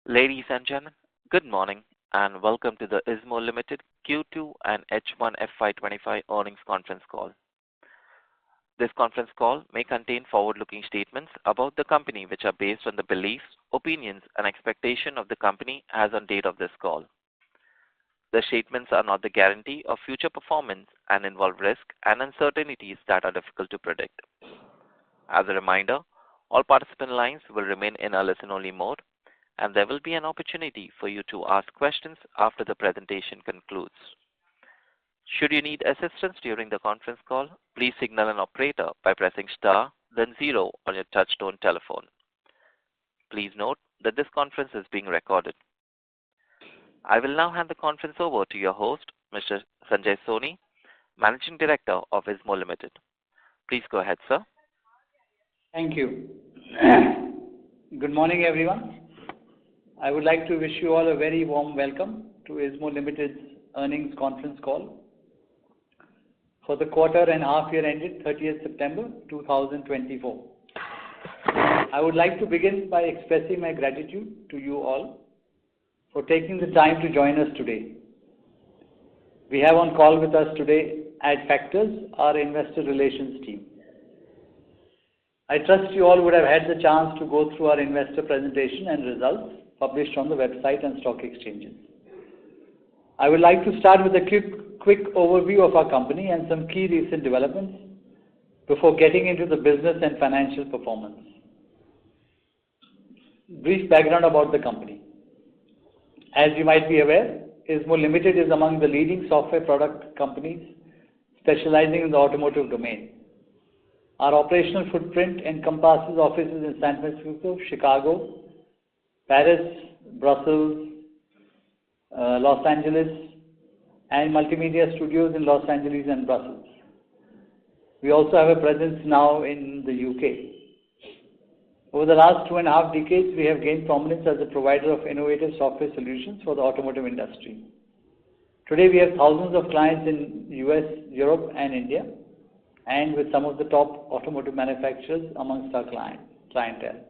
Ladies and gentlemen, good morning and welcome to the Izmo Limited Q2 and H1FY25 earnings conference call. This conference call may contain forward-looking statements about the company which are based on the beliefs, opinions, and expectation of the company as on date of this call. The statements are not the guarantee of future performance and involve risk and uncertainties that are difficult to predict. As a reminder, all participant lines will remain in a listen-only mode, and there will be an opportunity for you to ask questions after the presentation concludes. Should you need assistance during the conference call, please signal an operator by pressing star, then 0 on your touch-tone telephone. Please note that this conference is being recorded. I will now hand the conference over to your host, Mr. Sanjay Soni, Managing Director of Izmo Limited. Please go ahead, sir. Thank you. Good morning, everyone. I would like to wish you all a very warm welcome to Izmo Limited's earnings conference call for the quarter and half year ended 30th September 2024. I would like to begin by expressing my gratitude to you all for taking the time to join us today. We have on call with us today Adfactors, our investor relations team. I trust you all would have had the chance to go through our investor presentation and results published on the website and stock exchanges. I would like to start with a quick overview of our company and some key recent developments before getting into the business and financial performance. Brief background about the company. As you might be aware, Izmo Limited is among the leading software product companies specializing in the automotive domain. Our operational footprint encompasses offices in San Francisco, Chicago, Paris, Brussels, Los Angeles, and multimedia studios in Los Angeles and Brussels. We also have a presence now in the UK. Over the last 2.5 decades, we have gained prominence as a provider of innovative software solutions for the automotive industry. Today, we have thousands of clients in US, Europe, and India, and with some of the top automotive manufacturers amongst our clientele.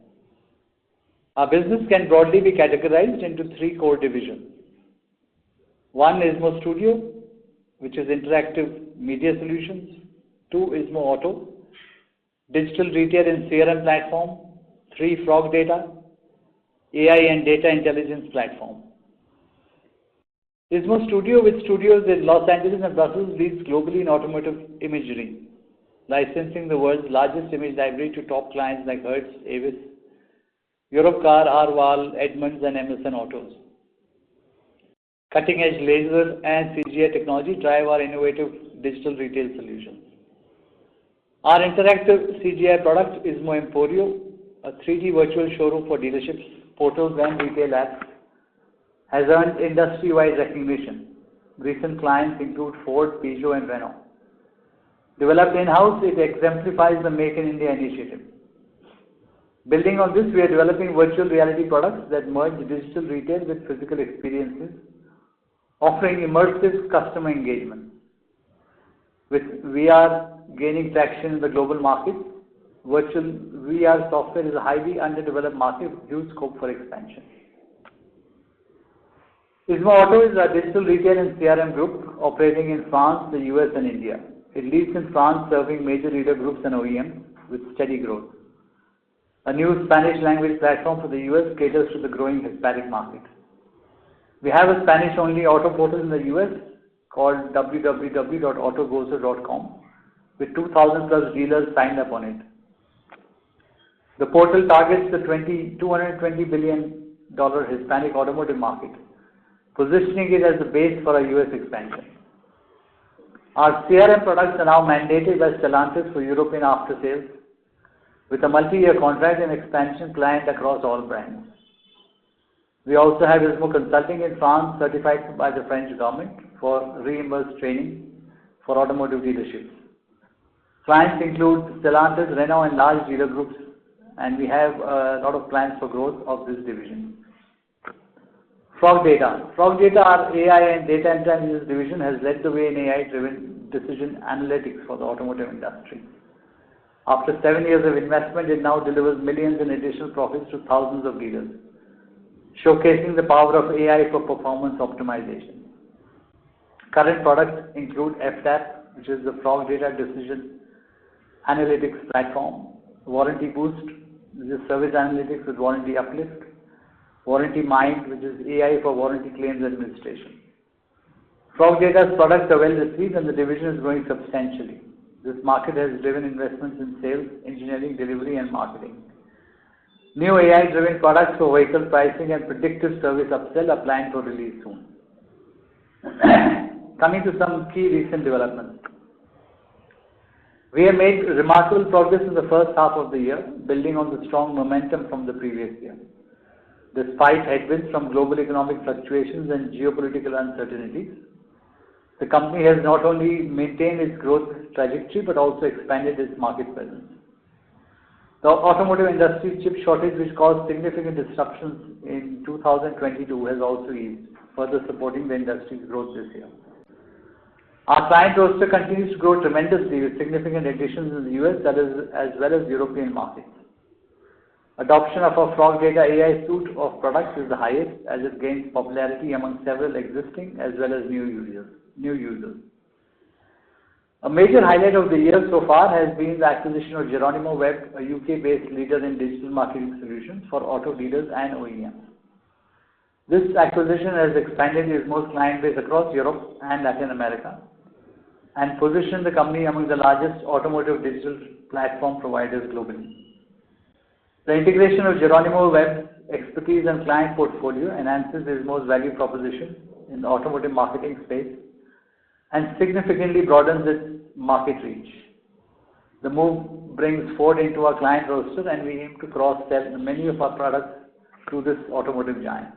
Our business can broadly be categorized into 3 core divisions. One, Izmo Studio, which is interactive media solutions. 2, Izmo Auto, digital retail and CRM platform. 3, Frog Data, AI and data intelligence platform. Izmo Studio, with studios in Los Angeles and Brussels, leads globally in automotive imagery, licensing the world's largest image library to top clients like Hertz, Avis, Europcar, Arval, Edmunds, and Emerson Autos. Cutting-edge laser and CGI technology drive our innovative digital retail solutions. Our interactive CGI product, Izmo Emporio, a 3D virtual showroom for dealerships, portals, and retail apps, has earned industry-wide recognition. Recent clients include Ford, Peugeot, and Renault. Developed in-house, it exemplifies the Make in India initiative. Building on this, we are developing virtual reality products that merge digital retail with physical experiences, offering immersive customer engagement. With VR gaining traction in the global market, virtual VR software is a highly underdeveloped market with huge scope for expansion. Izmo Auto is a digital retail and CRM group operating in France, the US, and India. It leads in France, serving major dealer groups and OEMs with steady growth. A new Spanish language platform for the US caters to the growing Hispanic market. We have a Spanish-only auto portal in the US called www.autogozo.com with 2,000 plus dealers signed up on it. The portal targets the $220 billion Hispanic automotive market, positioning it as the base for our US expansion. Our CRM products are now mandated by Stellantis for European after-sales, with a multi-year contract and expansion planned across all brands. We also have Izmo Consulting in France, certified by the French government for reimbursed training for automotive dealerships. Clients include Stellantis, Renault, and large dealer groups, and we have a lot of plans for growth of this division. Frog Data. Frog Data, our AI and data intelligence division, has led the way in AI-driven decision analytics for the automotive industry. After 7 years of investment, it now delivers millions in additional profits to thousands of dealers, showcasing the power of AI for performance optimization. Current products include FTAP, which is the Frog Data Decision Analytics Platform, Warranty Boost, which is service analytics with warranty uplift, Warranty Mind, which is AI for warranty claims administration. Frog Data's products are well received and the division is growing substantially. This market has driven investments in sales, engineering, delivery, and marketing. New AI-driven products for vehicle pricing and predictive service upsell are planned for release soon. Coming to some key recent developments. We have made remarkable progress in the first half of the year, building on the strong momentum from the previous year. Despite headwinds from global economic fluctuations and geopolitical uncertainties, the company has not only maintained its growth trajectory but also expanded its market presence. The automotive industry chip shortage, which caused significant disruptions in 2022, has also eased, further supporting the industry's growth this year. Our client roster continues to grow tremendously with significant additions in the US as well as European markets. Adoption of our Frog Data AI suite of products is the highest as it gains popularity among several existing as well as new users. A major highlight of the year so far has been the acquisition of Geronimo Web, a UK-based leader in digital marketing solutions for auto dealers and OEMs. This acquisition has expanded Izmo's client base across Europe and Latin America and positioned the company among the largest automotive digital platform providers globally. The integration of Geronimo Web's expertise and client portfolio enhances Izmo's value proposition in the automotive marketing space and significantly broadens its market reach. The move brings Ford into our client roster and we aim to cross-sell many of our products through this automotive giant.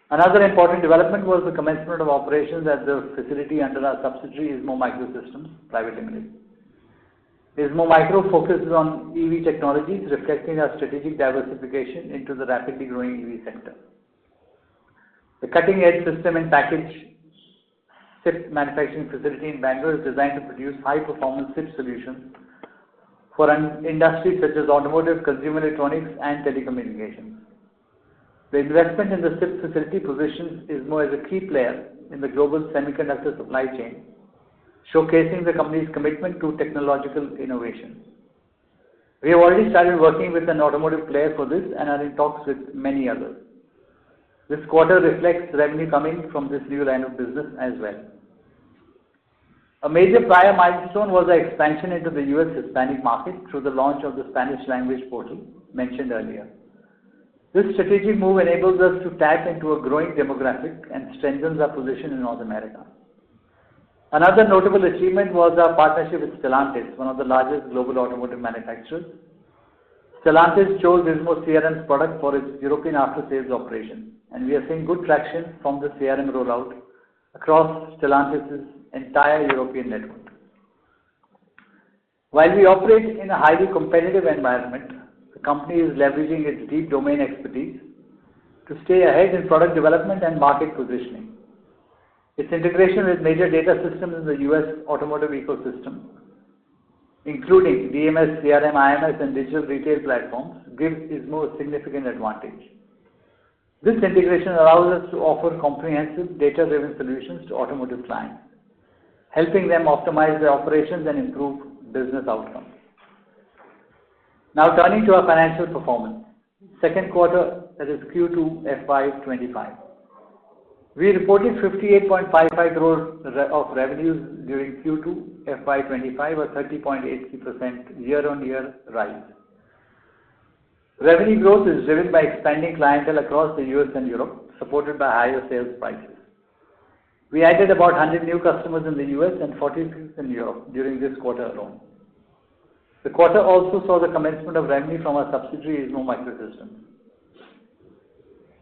Another important development was the commencement of operations at the facility under our subsidiary Izmo Microsystems Private Limited. Izmo Micro focuses on EV technologies, reflecting our strategic diversification into the rapidly growing EV sector. The cutting-edge system and package SIP manufacturing facility in Bangalore is designed to produce high-performance SIP solutions for industries such as automotive, consumer electronics, and telecommunications. The investment in the SIP facility positions Izmo as a key player in the global semiconductor supply chain, showcasing the company's commitment to technological innovation. We have already started working with an automotive player for this and are in talks with many others. This quarter reflects revenue coming from this new line of business as well. A major prior milestone was the expansion into the US Hispanic market through the launch of the Spanish language portal mentioned earlier. This strategic move enables us to tap into a growing demographic and strengthens our position in North America. Another notable achievement was our partnership with Stellantis, one of the largest global automotive manufacturers. Stellantis chose Izmo CRM's product for its European after-sales operation, and we are seeing good traction from the CRM rollout across Stellantis' entire European network. While we operate in a highly competitive environment, the company is leveraging its deep domain expertise to stay ahead in product development and market positioning. Its integration with major data systems in the US automotive ecosystem, including DMS, CRM, IMS, and digital retail platforms, gives Izmo a significant advantage. This integration allows us to offer comprehensive data-driven solutions to automotive clients, helping them optimize their operations and improve business outcomes. Now turning to our financial performance. Second quarter, that is Q2FY25. We reported 58.55 crores of revenues during Q2FY25, a 30.83% year-on-year rise. Revenue growth is driven by expanding clientele across the US and Europe, supported by higher sales prices. We added about 100 new customers in the US and 46 in Europe during this quarter alone. The quarter also saw the commencement of revenue from our subsidiary Izmo Microsystems.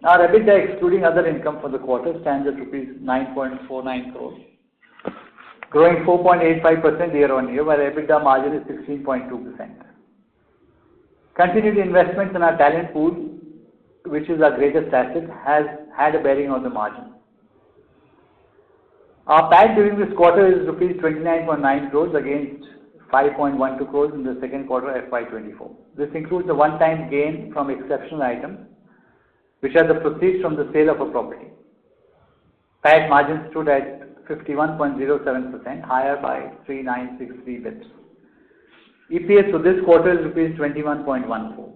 Our EBITDA excluding other income for the quarter stands at rupees 9.49 crores, growing 4.85% year-on-year, while EBITDA margin is 16.2%. Continued investments in our talent pool, which is our greatest asset, has had a bearing on the margin. Our PAT during this quarter is rupees 29.9 crores against 5.12 crores in the second quarter FY24. This includes a one-time gain from exceptional items which are the proceeds from the sale of a property. PAT margin stood at 51.07%, higher by 3963 bits. EPS for this quarter is rupees 21.14.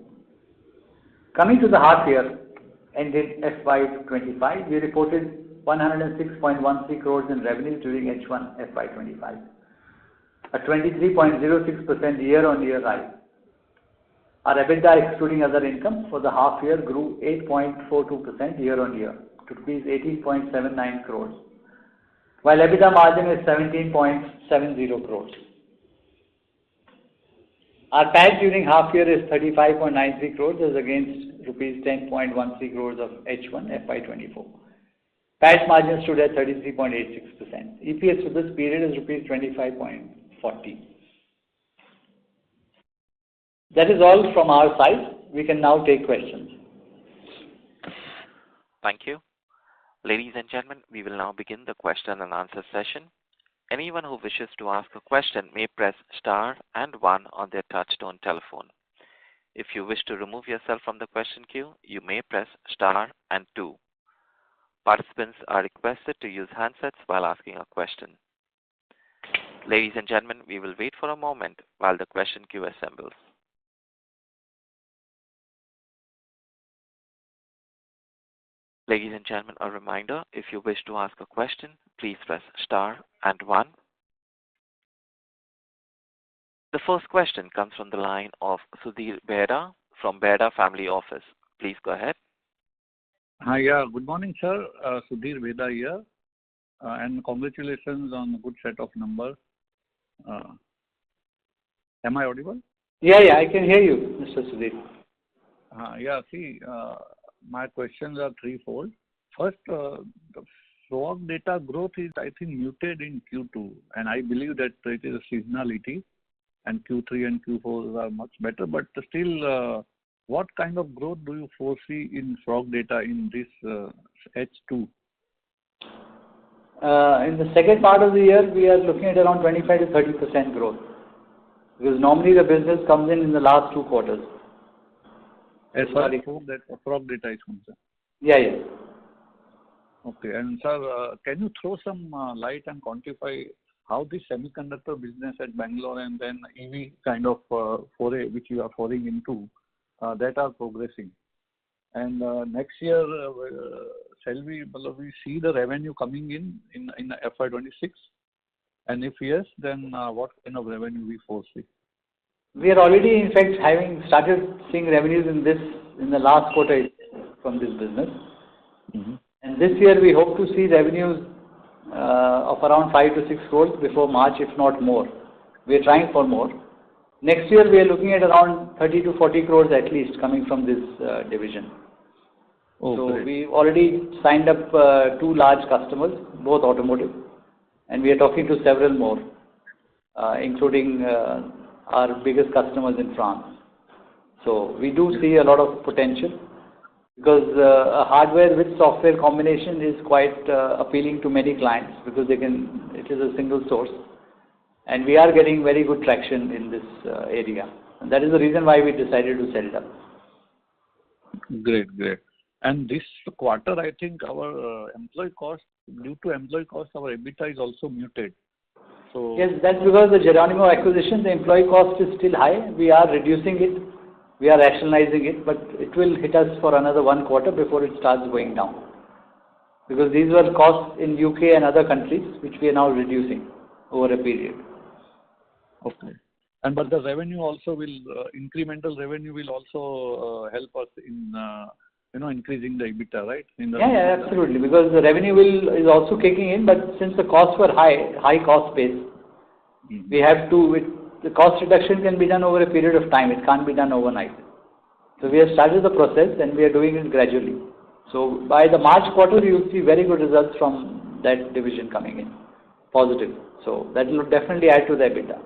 Coming to the half year ended FY25, we reported 106.13 crores in revenue during H1 FY25, a 23.06% year-on-year rise. Our EBITDA excluding other income for the half year grew 8.42% year-on-year to rupees 18.79 crores, while EBITDA margin is 17.70 crores. Our PAT during half year is 35.93 crores as against rupees 10.13 crores of H1 FY24. PAT margin stood at 33.86%. EPS for this period is rupees 25.40. That is all from our side. We can now take questions. Thank you. Ladies and gentlemen, we will now begin the question and answer session. Anyone who wishes to ask a question may press star and one on their touch-tone telephone. If you wish to remove yourself from the question queue, you may press star and two. Participants are requested to use handsets while asking a question. Ladies and gentlemen, we will wait for a moment while the question queue assembles. Ladies and gentlemen, a reminder, if you wish to ask a question, please press star and one. The first question comes from the line of Sudhir Behera from Behera Family Office. Please go ahead. Hi, good morning, sir. Sudhir Behera here, and congratulations on a good set of numbers. Am I audible? Yeah, I can hear you, Mr. Sudhir. My questions are threefold. First, the frog data growth is, I think, muted in Q2, and I believe that it is a seasonality, and Q3 and Q4 are much better. But still, what kind of growth do you foresee in frog data in this H2? In the second part of the year, we are looking at around 25 to 30% growth, because normally the business comes in the last 2 quarters. As far as frog data is concerned. Yeah. Okay, and sir, can you throw some light and quantify how the semiconductor business at Bangalore and then EV kind of foray which you are foraying into that are progressing? And next year, shall we see the revenue coming in FY26? And if yes, then what kind of revenue we foresee? We are already, in fact, having started seeing revenues in the last quarter from this business. Mm-hmm. And this year we hope to see revenues of around 5 to 6 crores before March, if not more. We are trying for more. Next year we are looking at around 30 to 40 crores at least coming from this division. Oh, so great. we've already signed up 2 large customers, both automotive, and we are talking to several more, including our biggest customers in France. So we do see a lot of potential, because a hardware with software combination is quite appealing to many clients, because it is a single source, and we are getting very good traction in this area. And that is the reason why we decided to set it up. Great. And this quarter, I think our employee cost, due to employee cost, our EBITDA is also muted. So yes, that's because the Geronimo acquisition, the employee cost is still high. We are reducing it. We are rationalizing it, but it will hit us for another 1 quarter before it starts going down. Because these were costs in UK and other countries, which we are now reducing over a period. Okay. But the revenue also will, incremental revenue will also help us in, increasing the EBITDA, right? Yeah, absolutely. Because the revenue is also kicking in, but since the costs were high cost base, we have to, the cost reduction can be done over a period of time. It can't be done overnight. So we have started the process and we are doing it gradually. So by the March quarter, you will see very good results from that division coming in, positive. So that will definitely add to the EBITDA.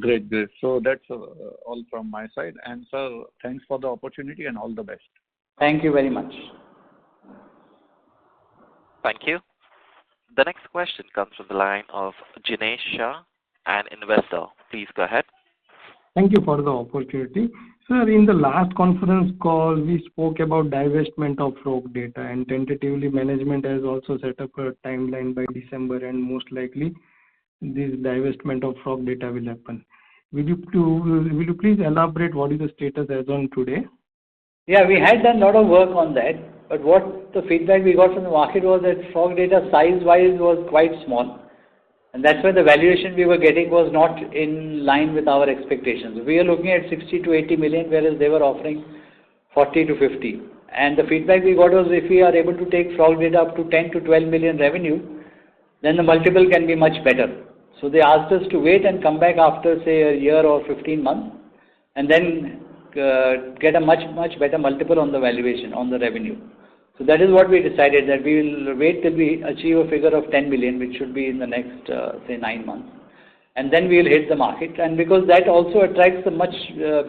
Great. So that's all from my side. And sir, thanks for the opportunity and all the best. Thank you very much. Thank you. The next question comes from the line of Jinesh Shah, an investor. Please go ahead. Thank you for the opportunity. Sir, in the last conference call, we spoke about divestment of Frog Data, and tentatively management has also set up a timeline by December, and most likely this divestment of Frog Data will happen. Will you please elaborate what is the status as on today? Yeah, we had done a lot of work on that, but what the feedback we got from the market was that Frog Data size-wise was quite small. And that's why the valuation we were getting was not in line with our expectations. We are looking at 60 to 80 million, whereas they were offering 40 to 50. And the feedback we got was if we are able to take Frog Data up to 10 to 12 million revenue, then the multiple can be much better. So they asked us to wait and come back after, say, a year or 15 months, and then get a much better multiple on the valuation, on the revenue. So that is what we decided, that we will wait till we achieve a figure of 10 million, which should be in the next, say, 9 months. And then we will hit the market. And because that also attracts a much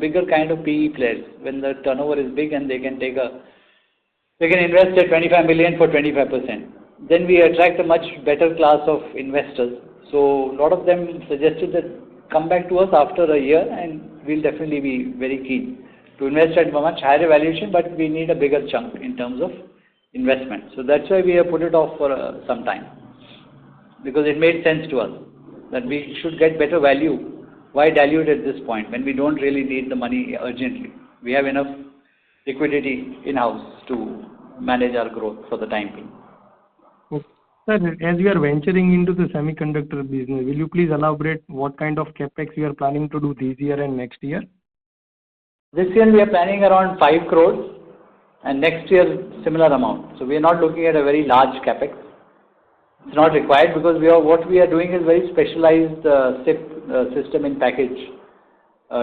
bigger kind of PE players, when the turnover is big and they can invest at 25 million for 25%. Then we attract a much better class of investors. So a lot of them suggested that come back to us after a year, and we'll definitely be very keen to invest at a much higher valuation, but we need a bigger chunk in terms of investment. So that's why we have put it off for some time, because it made sense to us that we should get better value. Why dilute at this point when we don't really need the money urgently? We have enough liquidity in-house to manage our growth for the time being. Okay. Sir, as you are venturing into the semiconductor business, will you please elaborate what kind of capex you are planning to do this year and next year? This year we are planning around 5 crores, and next year similar amount. So we are not looking at a very large capex. It's not required because what we are doing is very specialized SIP system in package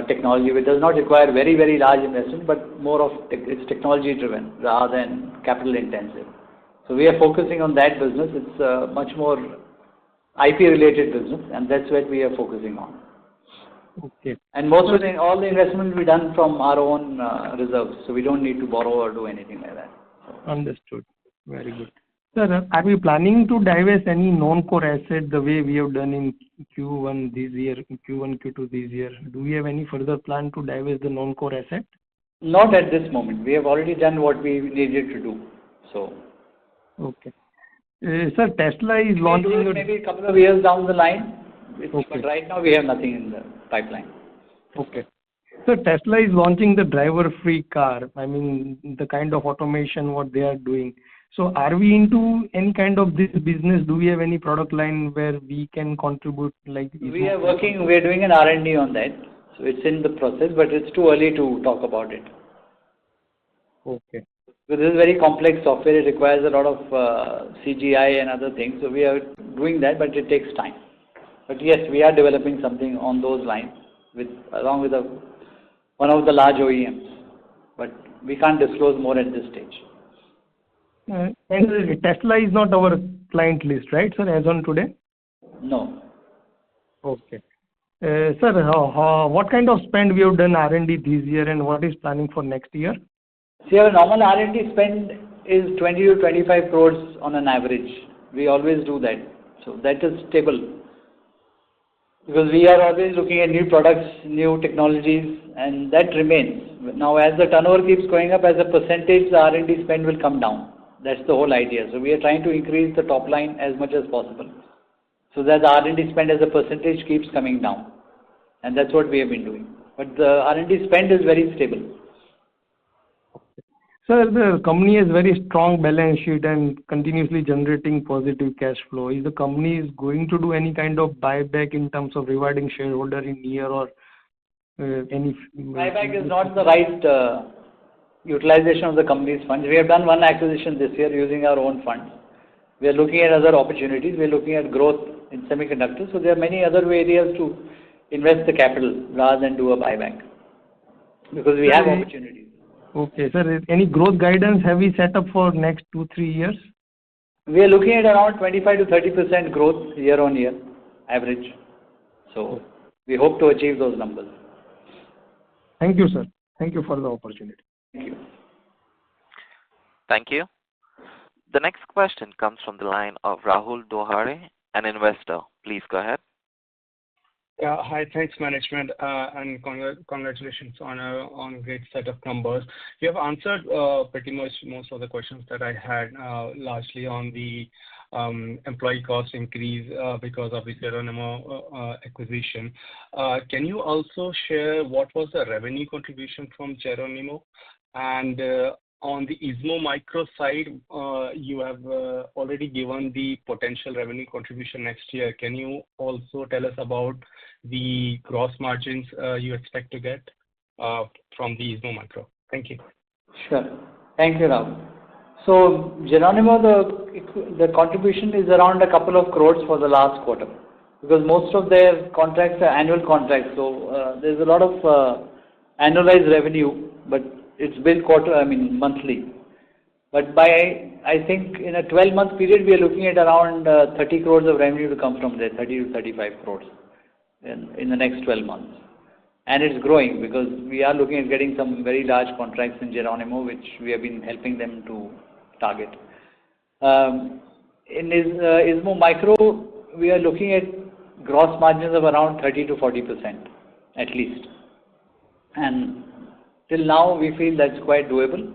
technology, which does not require very large investment, but more of it's technology driven rather than capital intensive. So we are focusing on that business. It's a much more IP related business, and that's what we are focusing on. Okay. And most of all the investment will be done from our own reserves, so we don't need to borrow or do anything like that. Understood. Very good. Sir, are we planning to divest any non-core asset the way we have done in Q1 this year, Q1, Q2 this year? Do we have any further plan to divest the non-core asset? Not at this moment. We have already done what we needed to do. So. Okay. Sir, Tesla is launching maybe a couple of years down the line. Okay. But right now we have nothing in the pipeline. Okay. So Tesla is launching the driver-free car. I mean, the kind of automation what they are doing. So are we into any kind of this business? Do we have any product line where we can contribute like Izmo? We are doing an R&D on that. So it's in the process, but it's too early to talk about it. Okay. So this is very complex software. It requires a lot of CGI and other things. So we are doing that, but it takes time. But yes, we are developing something on those lines along with one of the large OEMs. But we can't disclose more at this stage. And Tesla is not our client list, right, sir, as on today? No. Okay. Sir, what kind of spend we have done R&D this year and what is planning for next year? See, our normal R&D spend is 20 to 25 crores on an average. We always do that. So that is stable. Because we are always looking at new products, new technologies, and that remains. Now, as the turnover keeps going up, as a percentage, the R&D spend will come down. That's the whole idea. So we are trying to increase the top line as much as possible, so that the R&D spend as a percentage keeps coming down. And that's what we have been doing. But the R&D spend is very stable. Sir, the company has very strong balance sheet and continuously generating positive cash flow. Is the company going to do any kind of buyback in terms of rewarding shareholder in year or any? Buyback is not the right utilization of the company's funds. We have done one acquisition this year using our own funds. We are looking at other opportunities. We are looking at growth in semiconductors. So there are many other areas to invest the capital rather than do a buyback, because we have opportunities. Okay, sir. Any growth guidance have we set up for next 2-3 years? We are looking at around 25 to 30% growth year on year, average. So we hope to achieve those numbers. Thank you, sir. Thank you for the opportunity. Thank you. Thank you. The next question comes from the line of Rahul Dohare, an investor. Please go ahead. Hi, thanks management, and congratulations on a great set of numbers. You have answered pretty much most of the questions that I had, largely on the employee cost increase because of the Geronimo acquisition. Can you also share what was the revenue contribution from Geronimo? And on the Izmo Micro side, you have already given the potential revenue contribution next year. Can you also tell us about the gross margins you expect to get from the Izmo Micro? Thank you. Sure. Thank you, Rao. So Geronimo, the contribution is around a couple of crores for the last quarter, because most of their contracts are annual contracts. So there's a lot of annualized revenue, but it's billed monthly. But I think in a 12-month period, we are looking at around 30 crores of revenue to come from there, 30 to 35 crores in the next 12 months. And it's growing because we are looking at getting some very large contracts in Geronimo, which we have been helping them to target. In Izmo Micro, we are looking at gross margins of around 30 to 40% at least. And till now, we feel that's quite doable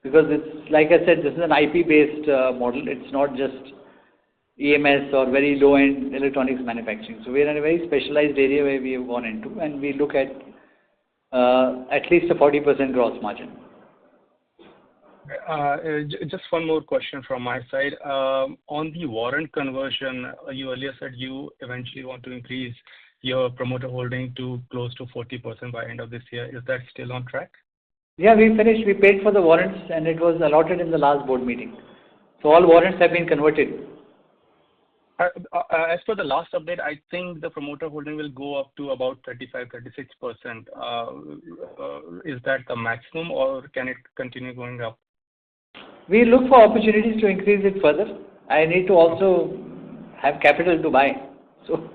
because it's, like I said, this is an IP-based model. It's not just EMS or very low-end electronics manufacturing. So we're in a very specialized area where we have gone into, and we look at least a 40% gross margin. Just one more question from my side. On the warrant conversion, you earlier said you eventually want to increase your promoter holding to close to 40% by end of this year. Is that still on track? Yeah, we finished. We paid for the warrants, and it was allotted in the last board meeting. So all warrants have been converted. As per the last update, I think the promoter holding will go up to about 35-36%. Is that the maximum, or can it continue going up? We look for opportunities to increase it further. I need to also have capital to buy. So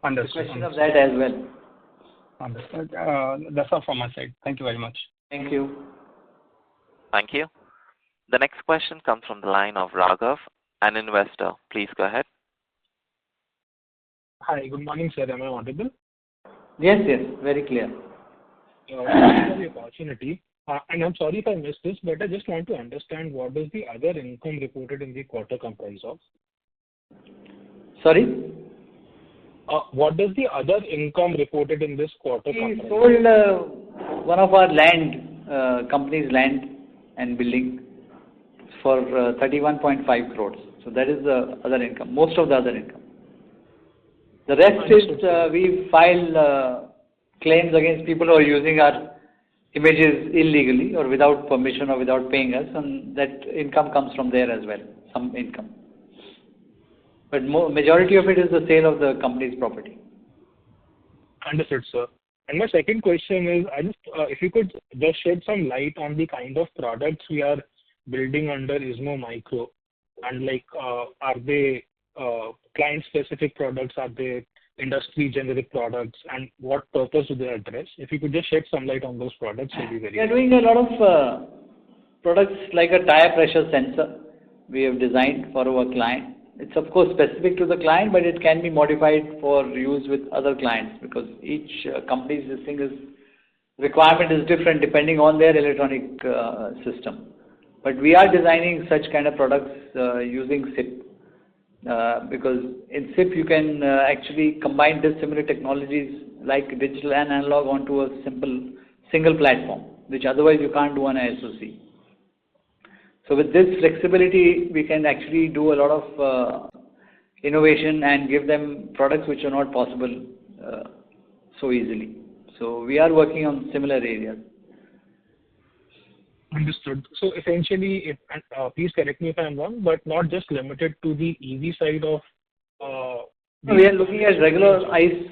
Understood. Question of that as well. Understood. That's all from my side. Thank you very much. Thank you. Thank you. The next question comes from the line of Raghav, an investor. Please go ahead. Hi, good morning, sir. Am I audible? Yes, very clear. Thank you for the opportunity. And I'm sorry if I missed this, but I just want to understand what does the other income reported in the quarter comprise of? Sorry? What does the other income reported in this quarter comprise? We sold one of our company's land and building for 31.5 crores. So that is the other income, most of the other income. The rest is we file claims against people who are using our images illegally or without permission or without paying us, and that income comes from there as well, some income. But majority of it is the sale of the company's property. Understood, sir. And my second question is, if you could just shed some light on the kind of products we are building under Izmo Micro, and are they client-specific products, are they industry-generic products, and what purpose do they address? If you could just shed some light on those products, it would be very We are doing a lot of products like a tire pressure sensor we have designed for our client. It's of course specific to the client, but it can be modified for use with other clients because each company's requirement is different depending on their electronic system. But we are designing such kind of products using SIP because in SIP you can actually combine dissimilar technologies like digital and analog onto a single platform, which otherwise you can't do on a SoC. So with this flexibility, we can actually do a lot of innovation and give them products which are not possible so easily. So we are working on similar areas. Understood. So essentially, please correct me if I'm wrong, but not just limited to the EV side of. We are looking at regular ICE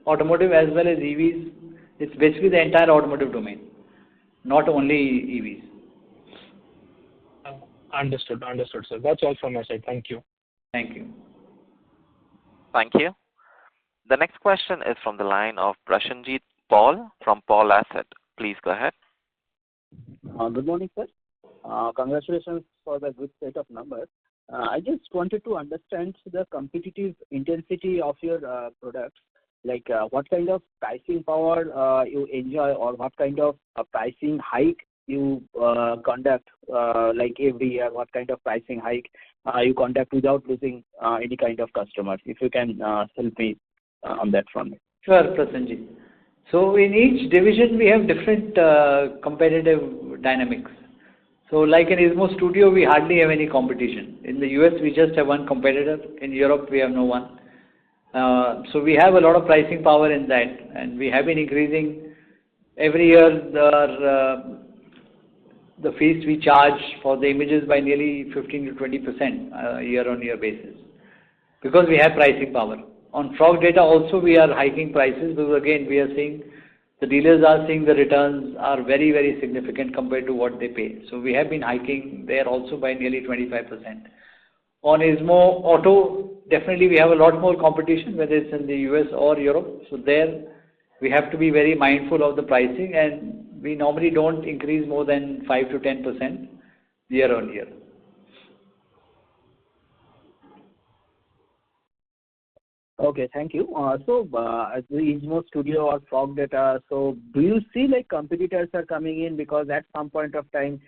automotive as well as EVs. It's basically the entire automotive domain, not only EVs. Understood, sir. That's all from my side. Thank you. Thank you. Thank you. The next question is from the line of Prashanjit Paul from Paul Asset. Please go ahead. Good morning, sir. Congratulations for the good set of numbers. I just wanted to understand the competitive intensity of your products, like what kind of pricing power you enjoy, or what kind of pricing hike you conduct, like every year, what kind of pricing hike you conduct without losing any kind of customers. If you can help me on that front. Sure, Prasenji. So in each division, we have different competitive dynamics. So like in Izmo Studio, we hardly have any competition. In the US, we just have one competitor. In Europe, we have no one. So we have a lot of pricing power in that, and we have been increasing every year the fees we charge for the images by nearly 15 to 20% year-on-year basis, because we have pricing power. On frog data also, we are hiking prices, because again, we are seeing the dealers are seeing the returns are very, very significant compared to what they pay. So we have been hiking there also by nearly 25%. On Izmo Auto, definitely we have a lot more competition, whether it's in the US or Europe. So there we have to be very mindful of the pricing, and we normally don't increase more than 5 to 10% year on year. Okay, thank you. So, as the Izmo Studio or Frog Data, so do you see like competitors are coming in, because at some point of time,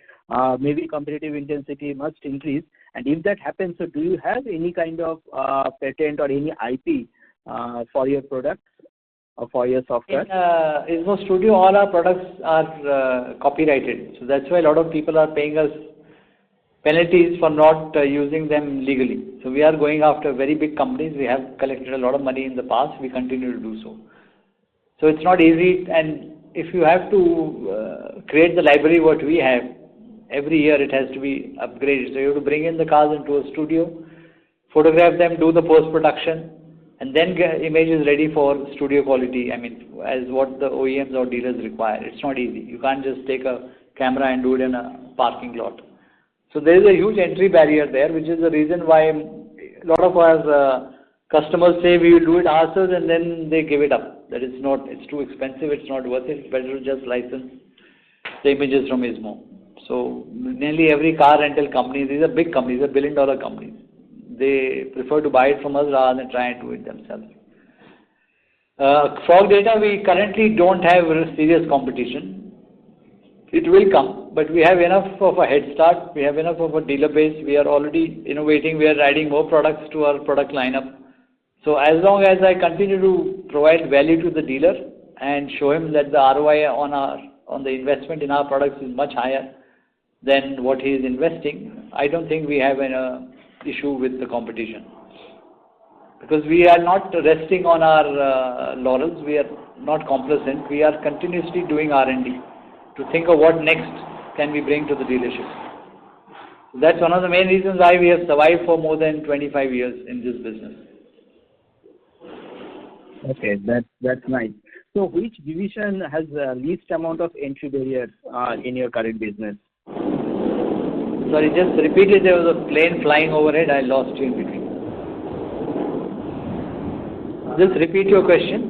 maybe competitive intensity must increase, and if that happens, so do you have any kind of patent or any IP for your products or for your software? In Izmo Studio, all our products are copyrighted, so that's why a lot of people are paying us penalties for not using them legally. So we are going after very big companies. We have collected a lot of money in the past. We continue to do so. So it's not easy, and if you have to create the library what we have, every year it has to be upgraded. So you have to bring in the cars into a studio, photograph them, do the post-production, and then get images ready for studio quality, I mean, as what the OEMs or dealers require. It's not easy. You can't just take a camera and do it in a parking lot. So there is a huge entry barrier there, which is the reason why a lot of our customers say we will do it ourselves, and then they give it up. That it's too expensive, it's not worth it. It's better to just license the images from Izmo. So nearly every car rental company, these are big companies, these are billion-dollar companies. They prefer to buy it from us rather than try and do it themselves. Frog data, we currently don't have serious competition. It will come, but we have enough of a head start. We have enough of a dealer base. We are already innovating. We are adding more products to our product lineup. So as long as I continue to provide value to the dealer and show him that the ROI on the investment in our products is much higher than what he is investing, I don't think we have an issue with the competition. Because we are not resting on our laurels. We are not complacent. We are continuously doing R&D to think of what next can we bring to the dealership. That's one of the main reasons why we have survived for more than 25 years in this business. Okay, that's nice. So which division has the least amount of entry barriers in your current business? Sorry, just repeat it. There was a plane flying overhead. I lost you in between. Just repeat your question.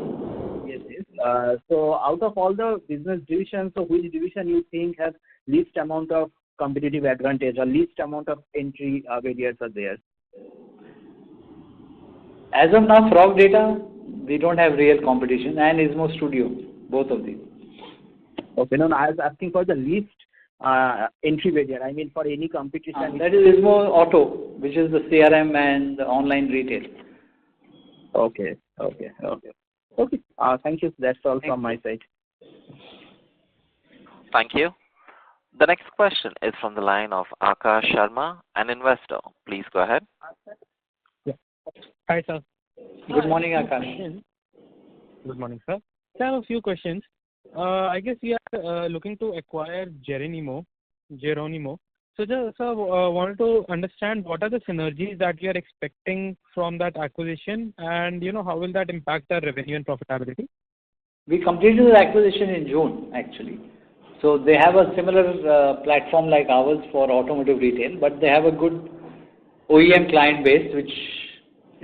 So out of all the business divisions, so which division you think has least amount of competitive advantage or least amount of entry barriers are there? As of now, Frog Data, we don't have real competition, and Izmo Studio, both of these. Okay, no, I was asking for the least entry barrier. I mean, for any competition. That is Izmo Auto, which is the CRM and the online retail. Okay. Thank you. That's all from my side. Thank you. The next question is from the line of Akash Sharma, an investor. Please go ahead. Yeah. Hi, sir. Good morning, Akash. Good morning, sir. So I have a few questions. I guess we are looking to acquire Geronimo. So just wanted to understand what are the synergies that we are expecting from that acquisition, and how will that impact our revenue and profitability? We completed the acquisition in June, actually. So they have a similar platform like ours for automotive retail, but they have a good OEM client base, which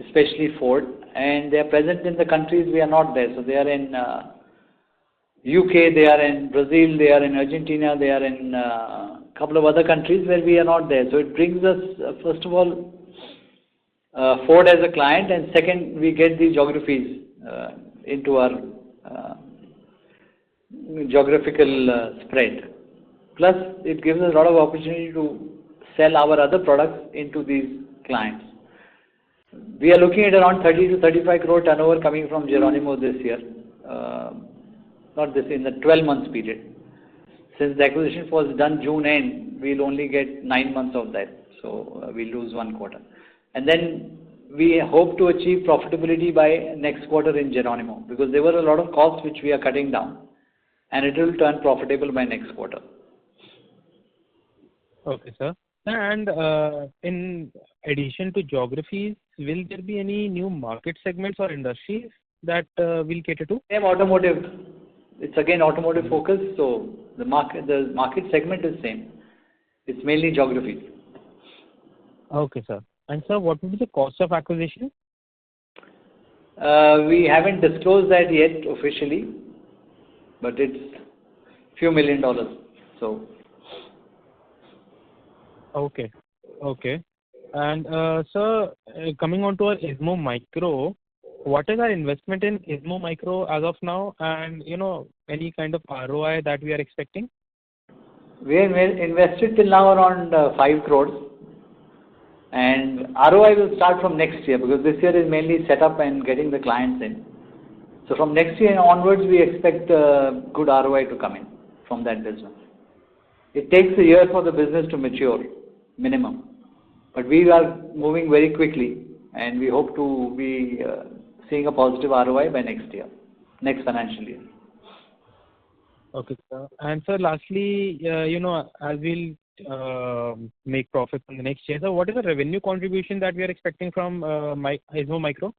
especially Ford, and they are present in the countries we are not there. So they are in UK, they are in Brazil, they are in Argentina, they are in a couple of other countries where we are not there. So it brings us, first of all, Ford as a client, and second, we get the geographies into our geographical spread. Plus, it gives us a lot of opportunity to sell our other products into these clients. We are looking at around 30 to 35 crore turnover coming from Geronimo this year. Not this, in the 12 months period. Since the acquisition was done June end, we'll only get 9 months of that. So we lose 1 quarter. And then we hope to achieve profitability by next quarter in Geronimo, because there were a lot of costs which we are cutting down, and it will turn profitable by next quarter. Okay, sir. And in addition to geographies, will there be any new market segments or industries that will cater to? Same automotive. It's again automotive focused, so the market segment is same. It's mainly geography. Okay, sir. And sir, what will be the cost of acquisition? We haven't disclosed that yet officially, but it's few $1 million. So. Okay. Okay. And sir, coming on to our Izmo Micro, what is our investment in Izmo Micro as of now, and any kind of ROI that we are expecting? We have invested till now around 5 crores, and ROI will start from next year, because this year is mainly set up and getting the clients in. So from next year onwards, we expect good ROI to come in from that business. It takes a year for the business to mature, minimum. But we are moving very quickly, and we hope to be seeing a positive ROI by next year, next financial year. Okay, sir. And sir, lastly, as we'll make profits in the next year, so what is the revenue contribution that we are expecting from Izmo Micro?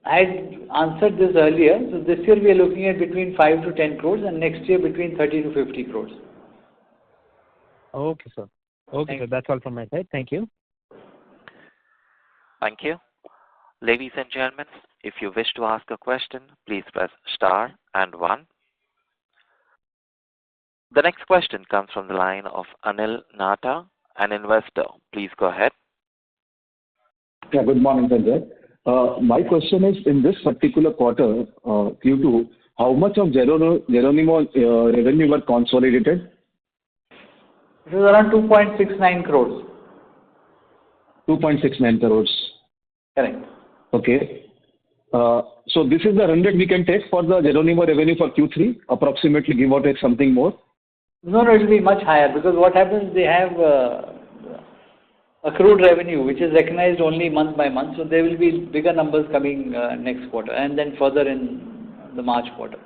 I had answered this earlier. So this year we are looking at between 5 to 10 crores, and next year between 30 to 50 crores. Okay, sir. Okay, sir. That's all from my side. Thank you. Thank you. Ladies and gentlemen, if you wish to ask a question, please press star and 1. The next question comes from the line of Anil Nata, an investor. Please go ahead. Yeah, good morning, Sanjay. My question is, in this particular quarter, Q2, how much of Geronimo revenue were consolidated? It was around 2.69 crores. 2.69 crores. Correct. Okay. So this is the run rate we can take for the Geronimo revenue for Q3, approximately, give or take something more? No, it will be much higher, because what happens, they have accrued revenue, which is recognized only month by month. So there will be bigger numbers coming next quarter, and then further in the March quarter.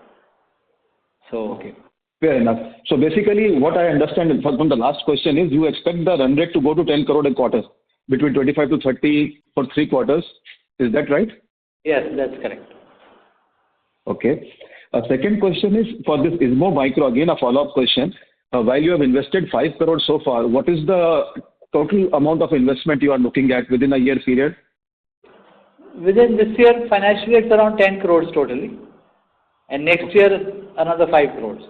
So. Okay. Fair enough. So basically, what I understand from the last question is, you expect the run rate to go to 10 crore a quarter, between 25 to 30 for 3 quarters. Is that right? Yes, that's correct. Okay. Second question is, for this Izmo Micro, again a follow-up question. While you have invested 5 crore so far, what is the total amount of investment you are looking at within a year period? Within this year, financially, it's around 10 crores totally. And next year, another 5 crores.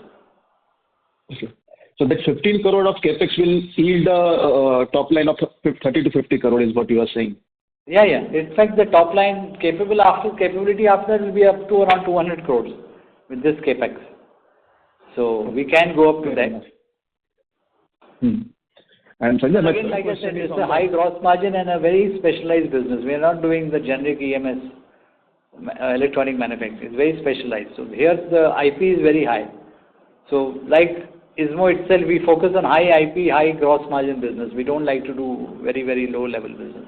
Okay. So that 15 crore of capex will yield a top line of 30 to 50 crore is what you are saying? Yeah. In fact, the top line capability after will be up to around 200 crores with this capex. So we can go up to that. And Sanjay, again, like I said, it's a high gross margin and a very specialized business. We are not doing the generic EMS, electronic manufacturing. It's very specialized. So here the IP is very high. So like Izmo itself, we focus on high IP, high gross margin business. We don't like to do very, very low level business.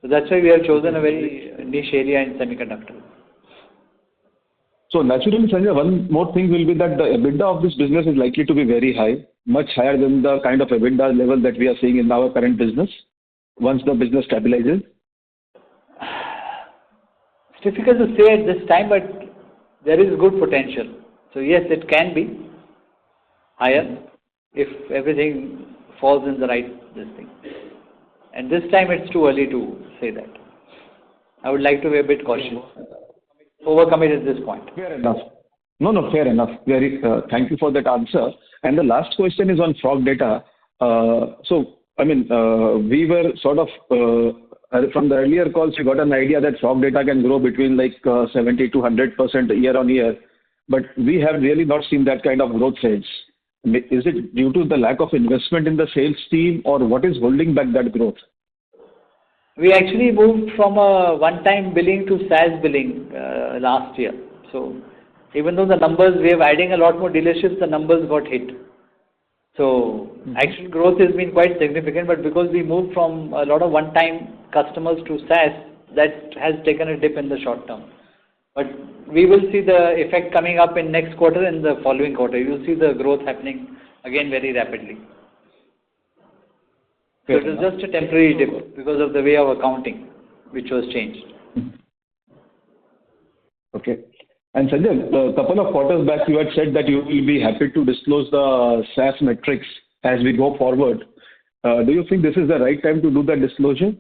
So that's why we have chosen a very niche area in semiconductor. So naturally, Sanjay, one more thing will be that the EBITDA of this business is likely to be very high, much higher than the kind of EBITDA level that we are seeing in our current business, once the business stabilizes. It's difficult to say at this time, but there is good potential. So yes, it can be higher if everything falls in the right thing. And this time it's too early to say that. I would like to be a bit cautious. Overcome it at this point. Fair enough. No, no, fair enough. Thank you for that answer. And the last question is on frog data. We were sort of from the earlier calls, we got an idea that frog data can grow between like 70 to 100% year on year, but we have really not seen that kind of growth rates. Is it due to the lack of investment in the sales team, or what is holding back that growth? We actually moved from a one-time billing to SaaS billing last year. So even though the numbers, we are adding a lot more dealerships, the numbers got hit. So actual growth has been quite significant, but because we moved from a lot of one-time customers to SaaS, that has taken a dip in the short term. But we will see the effect coming up in next quarter and the following quarter. You will see the growth happening again very rapidly. So it was just a temporary dip because of the way of accounting, which was changed. Okay. And Sanjay, a couple of quarters back, you had said that you will be happy to disclose the SaaS metrics as we go forward. Do you think this is the right time to do that disclosure?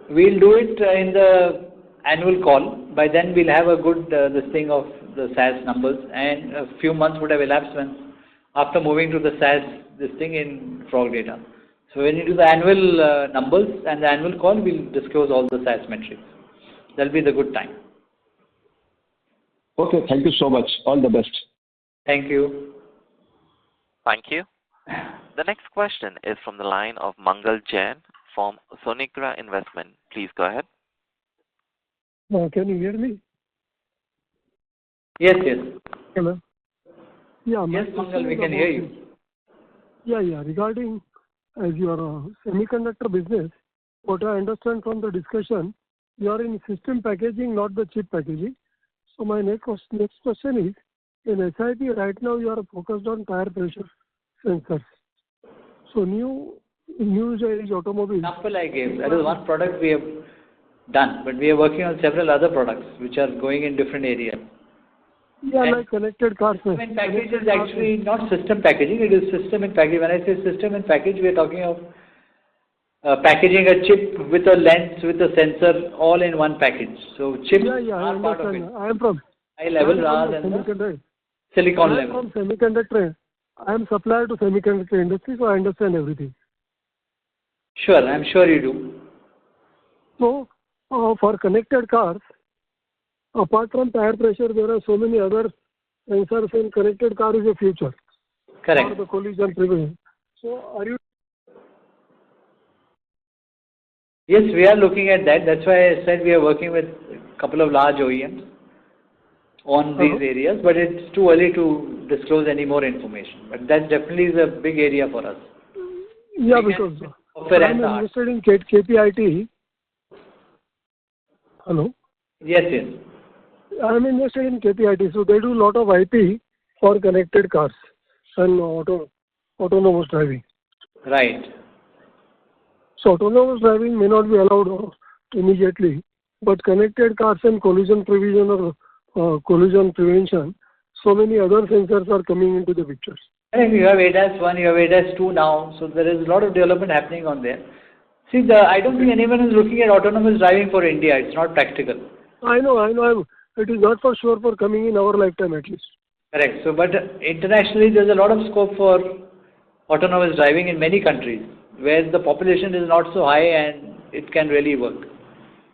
We'll do it in the annual call. By then, we'll have a good listing of the SaaS numbers, and a few months would have elapsed after moving to the SaaS listing in frog data. So when you do the annual numbers and the annual call, we'll disclose all the SaaS metrics. That'll be the good time. Okay, thank you so much. All the best. Thank you. Thank you. The next question is from the line of Mangal Jain from Sonigra Investment. Please go ahead. Can you hear me? Yes. Hello. Yeah. Yes, Mangal, we can hear you. Yeah. Regarding as your semiconductor business, what I understand from the discussion, you are in system packaging, not the chip packaging. So my next question is, in SIP right now you are focused on tire pressure sensors. So new is automobile. Example I gave, that is one product we have done, but we are working on several other products which are going in different areas. Yeah, like connected cars. System in package is actually not system packaging, it is system in package. When I say system in package, we are talking of packaging a chip with a lens, with a sensor, all in one package. So chips are part of it. I am from high level rather than the silicon level. I am from semiconductor. I am supplier to semiconductor industry, so I understand everything. Sure, I am sure you do. So for connected cars, apart from tire pressure, there are so many other sensors, and connected car is the future. Correct. For the collision prevention. So are you? Yes, we are looking at that. That's why I said we are working with a couple of large OEMs on these areas, but it's too early to disclose any more information. But that definitely is a big area for us. Yeah, because I'm invested in KPIT. Hello? Yes. I'm invested in KPIT, so they do a lot of IP for connected cars and autonomous driving. Right. So autonomous driving may not be allowed immediately, but connected cars and collision prevention or collision prevention, so many other sensors are coming into the pictures. And you have ADAS 1, you have ADAS 2 now, so there is a lot of development happening on there. See, I don't think anyone is looking at autonomous driving for India. It's not practical. I know. It is not for sure for coming in our lifetime at least. Correct. So, but internationally, there's a lot of scope for autonomous driving in many countries where the population is not so high and it can really work.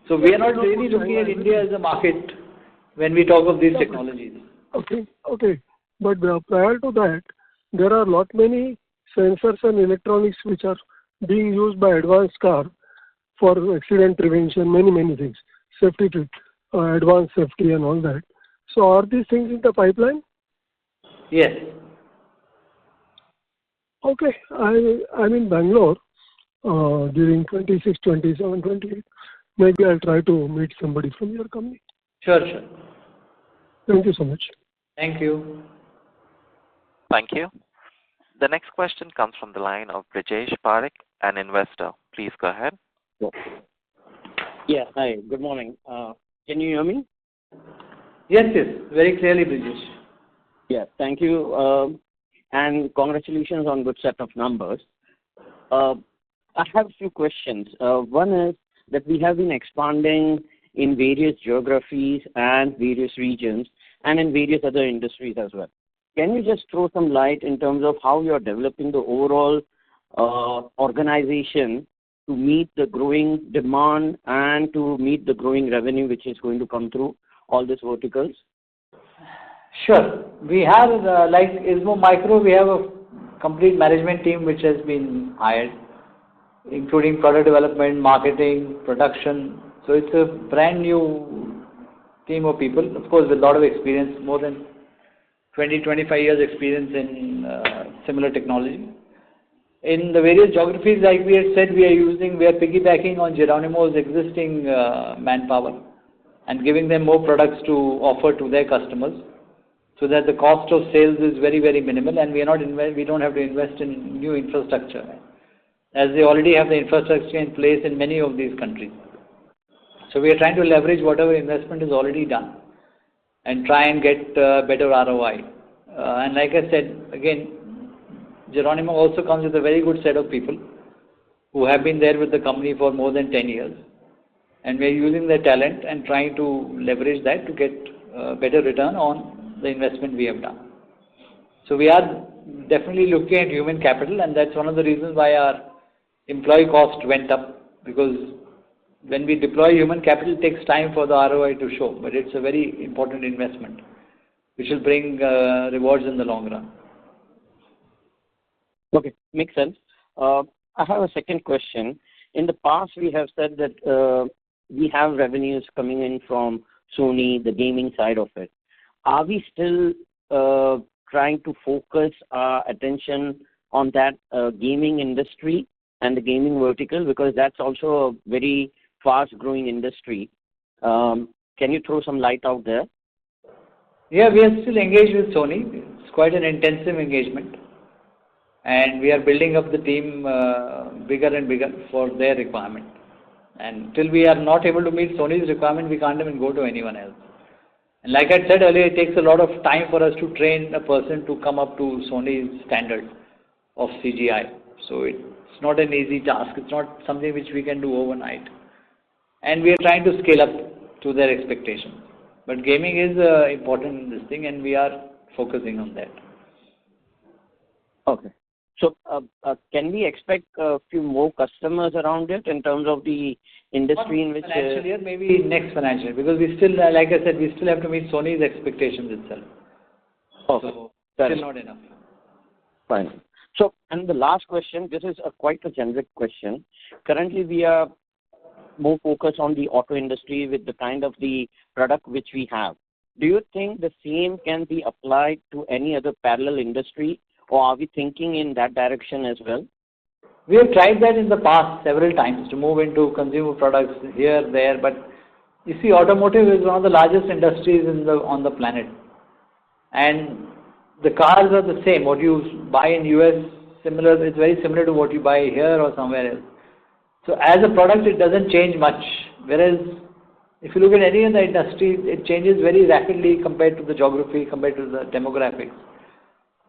So we are not really looking at India as a market when we talk of these technologies. Okay. But prior to that, there are many sensors and electronics which are being used by advanced car for accident prevention, many things, safety, advanced safety and all that. So are these things in the pipeline? Yes. Okay. I'm in Bangalore during 26, 27, 28. Maybe I'll try to meet somebody from your company. Sure. Thank you so much. Thank you. Thank you. The next question comes from the line of Brijesh Parekh, an investor. Please go ahead. Yeah, hi. Good morning. Can you hear me? Yes. Very clearly, Brijesh. Yeah, thank you. And congratulations on good set of numbers. I have a few questions. One is that we have been expanding in various geographies and various regions, and in various other industries as well. Can you just throw some light in terms of how you are developing the overall organization to meet the growing demand and to meet the growing revenue which is going to come through all these verticals? Sure. We have, like Izmo Micro, we have a complete management team which has been hired, including product development, marketing, production. So it's a brand new team of people, of course, with a lot of experience, more than 20-25 years experience in similar technology. In the various geographies, like we had said, we are piggybacking on Geronimo's existing manpower and giving them more products to offer to their customers, so that the cost of sales is very, very minimal, and we don't have to invest in new infrastructure, as they already have the infrastructure in place in many of these countries. So we are trying to leverage whatever investment is already done and try and get better ROI. And like I said, again, Geronimo also comes with a very good set of people who have been there with the company for more than 10 years. And we are using their talent and trying to leverage that to get better return on the investment we have done. So we are definitely looking at human capital, and that's one of the reasons why our employee cost went up, because when we deploy human capital, it takes time for the ROI to show, but it's a very important investment which will bring rewards in the long run. Okay, makes sense. I have a second question. In the past, we have said that we have revenues coming in from Sony, the gaming side of it. Are we still trying to focus our attention on that gaming industry and the gaming vertical, because that's also a very fast-growing industry? Can you throw some light out there? Yeah, we are still engaged with Sony. It's quite an intensive engagement, and we are building up the team bigger and bigger for their requirement. And till we are not able to meet Sony's requirement, we can't even go to anyone else. And like I said earlier, it takes a lot of time for us to train a person to come up to Sony's standard of CGI. So it's not an easy task. It's not something which we can do overnight. And we are trying to scale up to their expectations. But gaming is important in this thing, and we are focusing on that. Okay. So can we expect a few more customers around it in terms of the industry in which... Financial year, maybe next financial year, because we still, like I said, we still have to meet Sony's expectations itself. Okay. So still not enough. Fine. So, and the last question, this is quite a generic question. Currently, we are more focused on the auto industry with the kind of the product which we have. Do you think the same can be applied to any other parallel industry, or are we thinking in that direction as well? We have tried that in the past several times to move into consumer products here, there, but you see, automotive is one of the largest industries on the planet. And the cars are the same. What you buy in US, it's very similar to what you buy here or somewhere else. So as a product, it doesn't change much. Whereas if you look at any other industry, it changes very rapidly compared to the geography, compared to the demographics.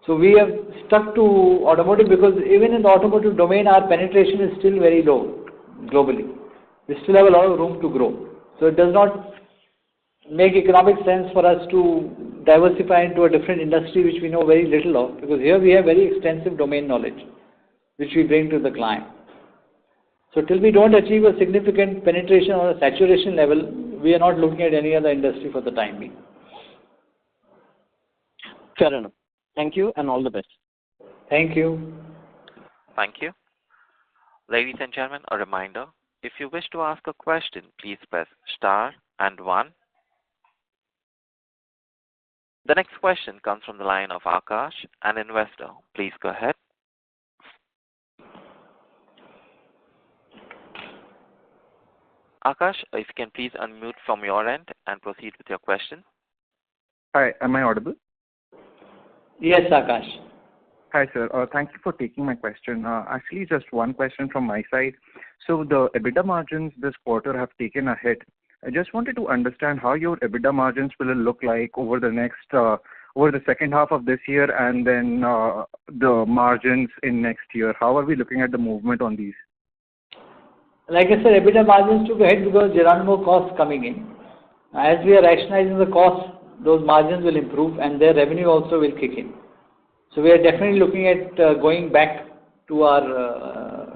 So we have stuck to automotive because even in the automotive domain, our penetration is still very low globally. We still have a lot of room to grow. So it does not make economic sense for us to diversify into a different industry which we know very little of, because here we have very extensive domain knowledge which we bring to the client. So till we don't achieve a significant penetration or a saturation level, we are not looking at any other industry for the time being. Fair enough. Thank you and all the best. Thank you. Thank you. Ladies and gentlemen, a reminder, if you wish to ask a question, please press star and 1. The next question comes from the line of Akash, an investor. Please go ahead. Akash, if you can please unmute from your end and proceed with your question. Hi, am I audible? Yes, Akash. Hi, sir. Thank you for taking my question. Actually, just one question from my side. So the EBITDA margins this quarter have taken a hit. I just wanted to understand how your EBITDA margins will look like over the second half of this year, and then the margins in next year. How are we looking at the movement on these? Like I said, EBITDA margins took a hit because Geronimo costs coming in. As we are rationalizing the costs, those margins will improve and their revenue also will kick in. So we are definitely looking at going back to our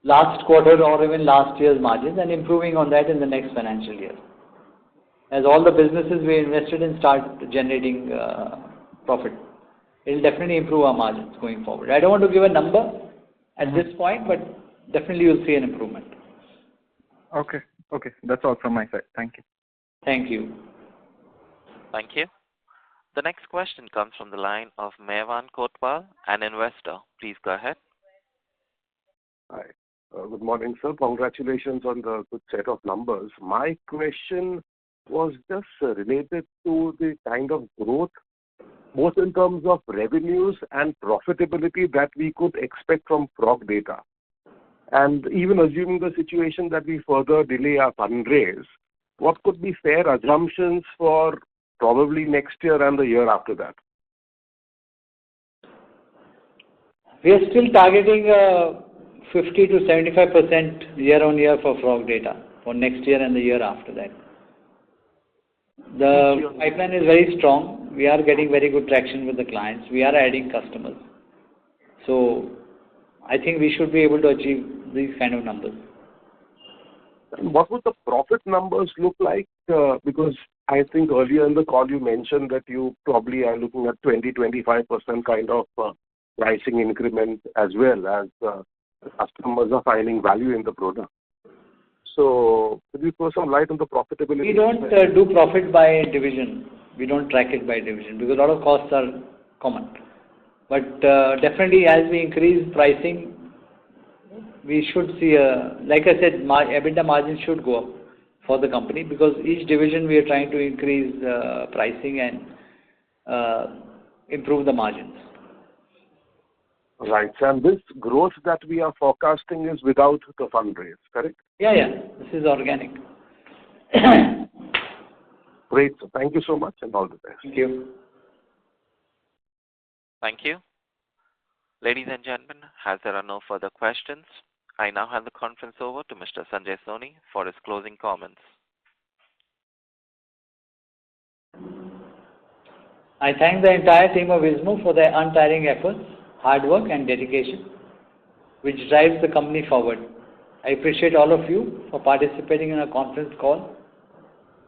last quarter or even last year's margins and improving on that in the next financial year. As all the businesses we invested in start generating profit, it will definitely improve our margins going forward. I don't want to give a number at this point, but definitely you'll see an improvement. Okay. That's all from my side. Thank you. Thank you. Thank you. The next question comes from the line of Mevan Kotwal, an investor. Please go ahead. Hi. Good morning, sir. Congratulations on the good set of numbers. My question was just related to the kind of growth, both in terms of revenues and profitability that we could expect from Frog Data. And even assuming the situation that we further delay our fundraise, what could be fair assumptions for probably next year and the year after that? We are still targeting 50 to 75% year-on-year for Frog Data for next year and the year after that. The pipeline is very strong. We are getting very good traction with the clients. We are adding customers. So I think we should be able to achieve these kind of numbers. And what would the profit numbers look like? Because I think earlier in the call you mentioned that you probably are looking at 20-25% kind of pricing increment as well as customers are finding value in the product. So could you throw some light on the profitability? We don't do profit by division. We don't track it by division because a lot of costs are common. But definitely as we increase pricing, we should see, like I said, EBITDA margin should go up for the company because each division we are trying to increase pricing and improve the margins. Right. And this growth that we are forecasting is without the fundraise, correct? Yeah. This is organic. Great. So thank you so much and all the best. Thank you. Thank you. Ladies and gentlemen, as there are no further questions, I now hand the conference over to Mr. Sanjay Soni for his closing comments. I thank the entire team of Izmo for their untiring efforts, hard work and dedication, which drives the company forward. I appreciate all of you for participating in our conference call.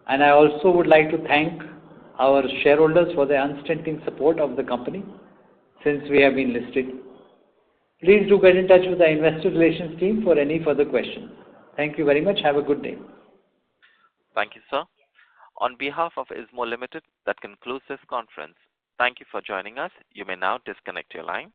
And I also would like to thank our shareholders for their unstinting support of the company since we have been listed. Please do get in touch with the investor relations team for any further questions. Thank you very much. Have a good day. Thank you, sir. On behalf of Izmo Limited, that concludes this conference. Thank you for joining us. You may now disconnect your line.